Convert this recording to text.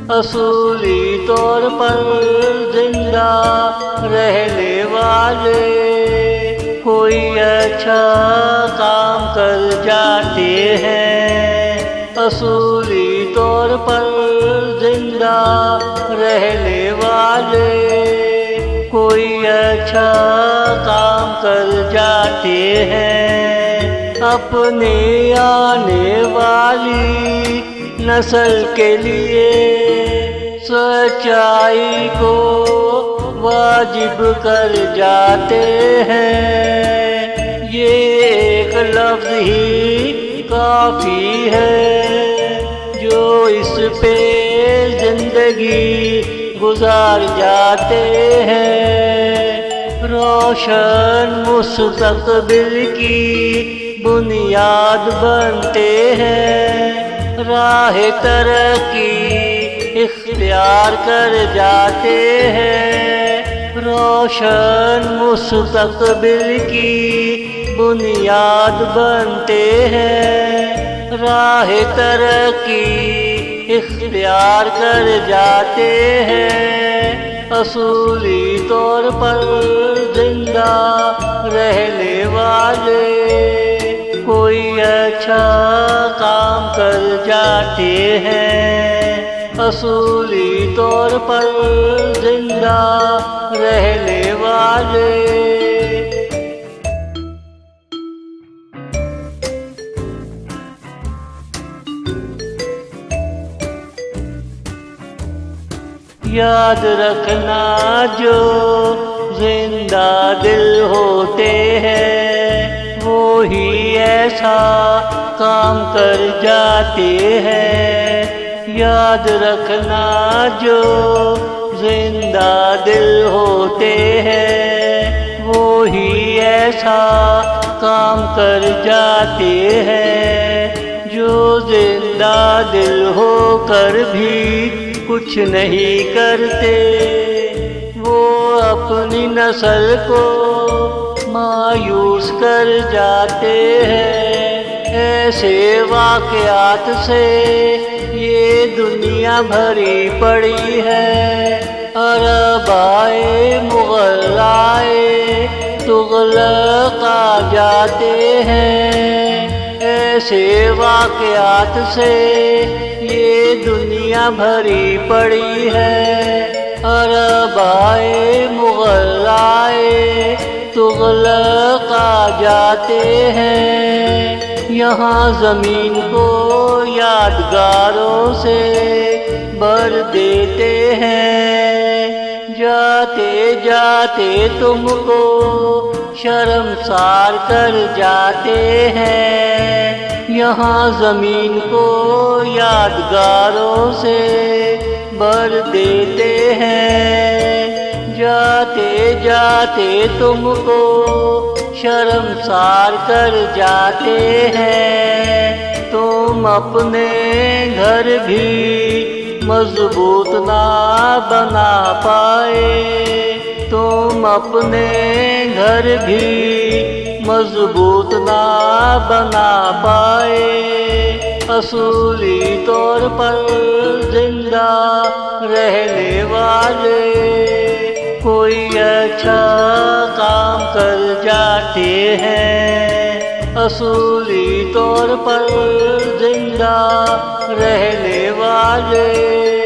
اصولی طور پر زندہ رہنے والے کوئی اچھا کام کر جاتے ہیں۔ اصولی طور پر زندہ رہنے والے کوئی اچھا کام کر جاتے ہیں۔ اپنے آنے والی نسل کے لیے سچائی کو واجب کر جاتے ہیں۔ یہ ایک لفظ ہی کافی ہے جو اس پہ زندگی گزار جاتے ہیں۔ روشن مستقبل کی بنیاد بنتے ہیں۔ راہ ترقی اختیار کر جاتے ہیں۔ روشن مستقبل کی بنیاد بنتے ہیں۔ راہ ترقی اختیار کر جاتے ہیں۔ اصولی طور پر زندہ رہنے والے کوئی اچھا کام کر جاتے ہیں۔ اصولی طور پر زندہ رہنے والے یاد رکھنا جو زندہ دل ہوتے ہیں وہی ایسا کام کر جاتے ہیں۔ یاد رکھنا جو زندہ دل ہوتے ہیں وہی ایسا کام کر جاتے ہیں۔ جو زندہ دل ہو کر بھی کچھ نہیں کرتے وہ اپنی نسل کو مایوس کر جاتے ہیں۔ ایسے واقعات سے یہ دنیا بھری پڑی ہے۔ عرب آئے مغل آئے تغلق آ جاتے ہیں۔ ایسے واقعات سے یہ دنیا بھری پڑی ہے۔ عرب آئے مغل آئے تغلق آ جاتے ہیں۔ یہاں زمین کو یادگاروں سے بھر دیتے ہیں۔ جاتے جاتے تم کو شرمسار کر جاتے ہیں۔ یہاں زمین کو یادگاروں سے بھر دیتے ہیں۔ جاتے جاتے تم کو شرمسار کر جاتے ہیں۔ تم اپنے گھر بھی مضبوط نہ بنا پائے۔ تم اپنے گھر بھی مضبوط نہ بنا پائے۔ اصولی طور پر زندہ رہنے والے کوئی اچھا کام کر جاتے ہیں۔ اصولی طور پر زندہ رہنے والے